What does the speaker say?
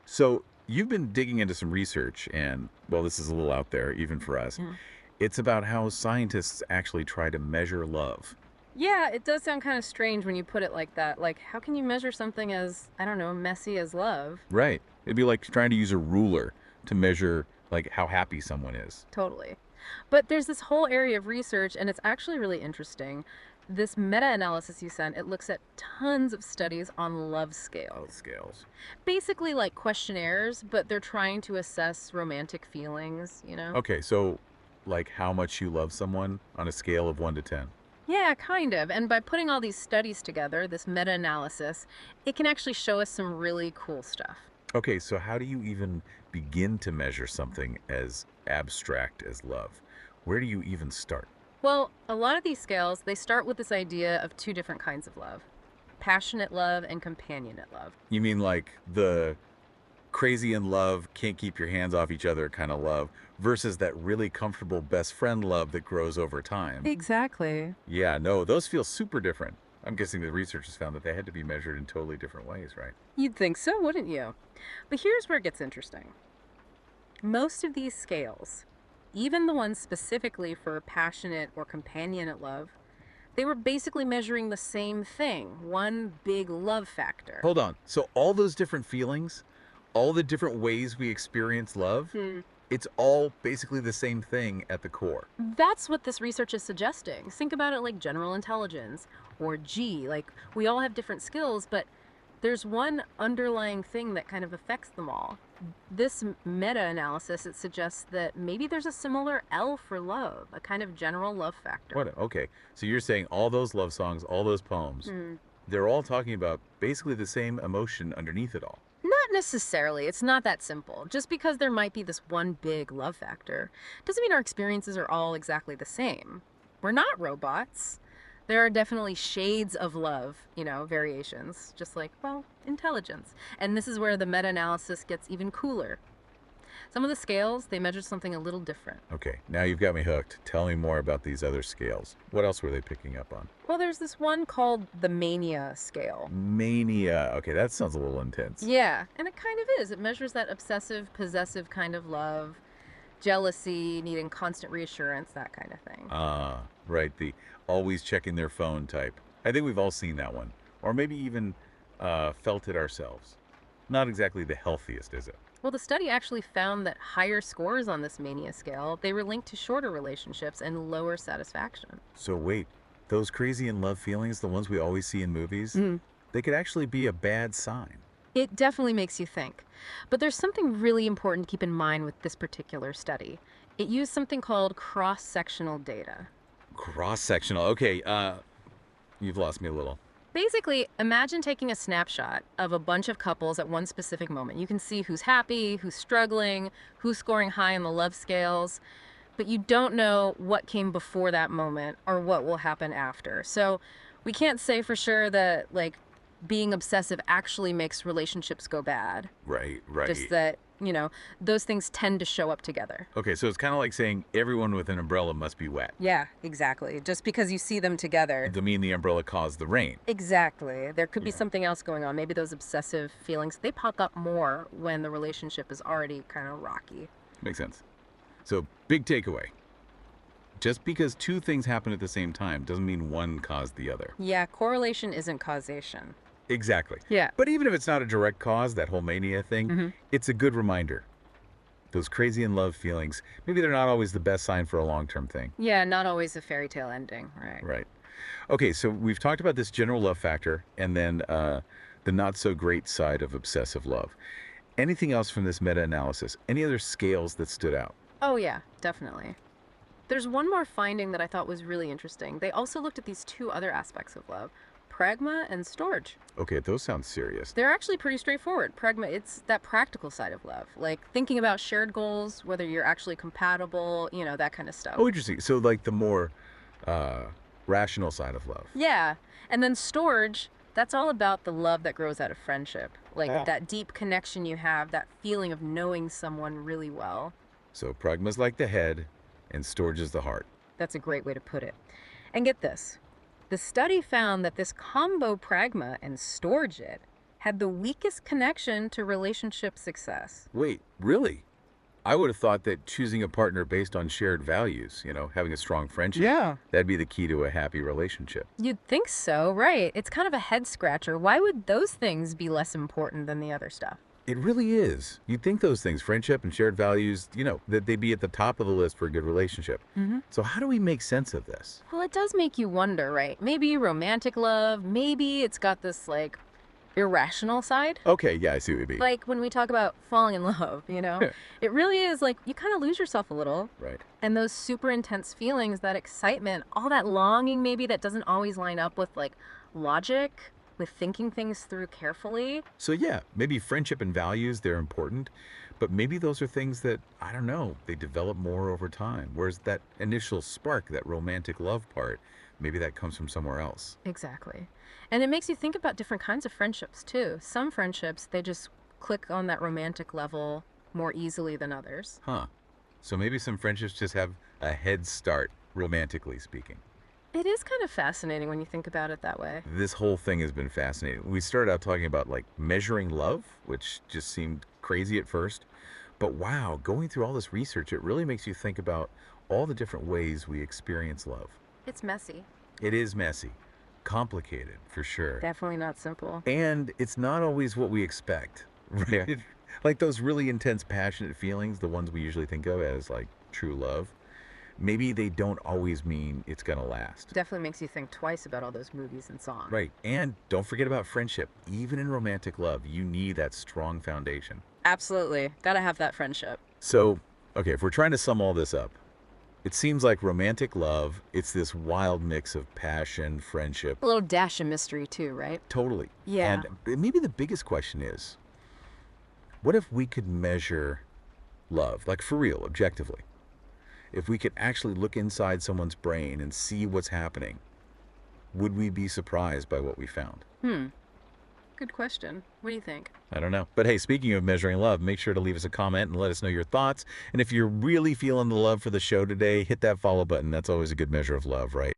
So you've been digging into some research, and well, this is a little out there, even for us. Mm. It's about how scientists actually try to measure love. Yeah, it does sound kind of strange when you put it like that. Like, how can you measure something as, I don't know, messy as love? Right. It'd be like trying to use a ruler to measure like how happy someone is. Totally. But there's this whole area of research, and it's actually really interesting. This meta analysis you sent, it looks at tons of studies on love Love scales. scales. Basically, like questionnaires, but they're trying to assess romantic feelings. Okay, so like how much you love someone on a scale of 1 to 10. Yeah, kind of. And by putting all these studies together, this meta analysis, it can actually show us some really cool stuff. Okay, so how do you even begin to measure something as abstract as love? Where do you even start? Well, a lot of these scales, they start with this idea of two different kinds of love: passionate love and companionate love. You mean like the crazy in love, can't keep your hands off each other kind of love versus that really comfortable best friend love that grows over time. Exactly. Yeah, no, those feel super different. I'm guessing the researchers found that they had to be measured in totally different ways, right? You'd think so, wouldn't you? But here's where it gets interesting. Most of these scales, even the ones specifically for passionate or companionate love, they were basically measuring the same thing, one big love factor. Hold on. So all those different feelings, all the different ways we experience love, Hmm. it's all basically the same thing at the core. That's what this research is suggesting. Think about it like general intelligence or G. Like, we all have different skills, but there's one underlying thing that kind of affects them all. This meta analysis, it suggests that maybe there's a similar L for love, a kind of general love factor. What? Okay. So you're saying all those love songs, all those poems, Hmm. they're all talking about basically the same emotion underneath it all. Not necessarily. It's not that simple. Just because there might be this one big love factor doesn't mean our experiences are all exactly the same. We're not robots. There are definitely shades of love, variations, just like, well, intelligence. And this is where the meta analysis gets even cooler. Some of the scales, they measure something a little different. Okay, now you've got me hooked. Tell me more about these other scales. What else were they picking up on? Well, there's this one called the mania scale. Mania. Okay, that sounds a little intense. Yeah, and it kind of is. It measures that obsessive, possessive kind of love, jealousy, needing constant reassurance, that kind of thing. Ah, right. The always checking their phone type. I think we've all seen that one. Or maybe even felt it ourselves. Not exactly the healthiest, is it? Well, the study actually found that higher scores on this mania scale, they were linked to shorter relationships and lower satisfaction. So wait, those crazy in love feelings, the ones we always see in movies, they could actually be a bad sign. It definitely makes you think. But there's something really important to keep in mind with this particular study. It used something called cross-sectional data. Cross-sectional. Okay, you've lost me a little. Basically, imagine taking a snapshot of a bunch of couples at one specific moment. You can see who's happy, who's struggling, who's scoring high on the love scales, but you don't know what came before that moment or what will happen after. So we can't say for sure that, like, being obsessive actually makes relationships go bad. Right, Just right. that, those things tend to show up together. Okay, so it's kind of like saying everyone with an umbrella must be wet. Yeah, exactly. Just because you see them together. To mean the umbrella caused the rain. Exactly. There could be Yeah, something else going on. Maybe those obsessive feelings, they pop up more when the relationship is already kind of rocky. makes sense. So, big takeaway. Just because two things happen at the same time doesn't mean one caused the other. Yeah, correlation isn't causation. Exactly. Yeah. But even if it's not a direct cause, that whole mania thing, Hmm. it's a good reminder. Those crazy in love feelings, maybe they're not always the best sign for a long-term thing. Yeah, not always a fairy tale ending, right? Right. Okay, so we've talked about this general love factor and then the not so great side of obsessive love. Anything else from this meta-analysis? Any other scales that stood out? Oh, yeah, definitely. There's one more finding that I thought was really interesting. They also looked at these two other aspects of love: pragma and storge. Okay, those sound serious. They're actually pretty straightforward. Pragma, it's that practical side of love, like thinking about shared goals, whether you're actually compatible, that kind of stuff. Oh, interesting. So like the more uh, rational side of love. Yeah. And then storge, that's all about the love that grows out of friendship, like Yeah. that deep connection you have, that feeling of knowing someone really well. So pragma's like the head and storage is the heart. That's a great way to put it. And get this. The study found that this combo pragma and storge had the weakest connection to relationship success. Wait, really? I would have thought that choosing a partner based on shared values, having a strong friendship, Yeah. that'd be the key to a happy relationship. You'd think so, right? It's kind of a head scratcher. Why would those things be less important than the other stuff? It really is. You'd think those things, friendship and shared values, that they'd be at the top of the list for a good relationship. Hmm. So how do we make sense of this? Well, it does make you wonder, right? Maybe romantic love, maybe it's got this like irrational side. Okay, yeah, I see what you mean. Like when we talk about falling in love, it really is like you kind of lose yourself a little. Right. And those super intense feelings, that excitement, all that longing maybe that doesn't always line up with like logic, with thinking things through carefully. So yeah, maybe friendship and values, they're important, but maybe those are things that, I don't know, they develop more over time. Whereas that initial spark, that romantic love part, maybe that comes from somewhere else. Exactly. And it makes you think about different kinds of friendships too. Some friendships, they just click on that romantic level more easily than others. Huh. So maybe some friendships just have a head start, romantically speaking. It is kind of fascinating when you think about it that way. This whole thing has been fascinating. We started out talking about like measuring love, which just seemed crazy at first. But wow, going through all this research, it really makes you think about all the different ways we experience love. It's messy. It is messy, complicated for sure. Definitely not simple. And it's not always what we expect, right? Like those really intense, passionate feelings, the ones we usually think of as like true love, maybe they don't always mean it's gonna last. Definitely makes you think twice about all those movies and songs. Right. And don't forget about friendship. Even in romantic love, you need that strong foundation. Absolutely. Gotta have that friendship. So, okay, if we're trying to sum all this up, it seems like romantic love, it's this wild mix of passion, friendship. A little dash of mystery too, right? Totally. Yeah. And maybe the biggest question is, what if we could measure love, like for real, objectively? If we could actually look inside someone's brain and see what's happening, would we be surprised by what we found? Good question. What do you think? I don't know. But hey, speaking of measuring love, make sure to leave us a comment and let us know your thoughts. And if you're really feeling the love for the show today, hit that follow button. That's always a good measure of love, right?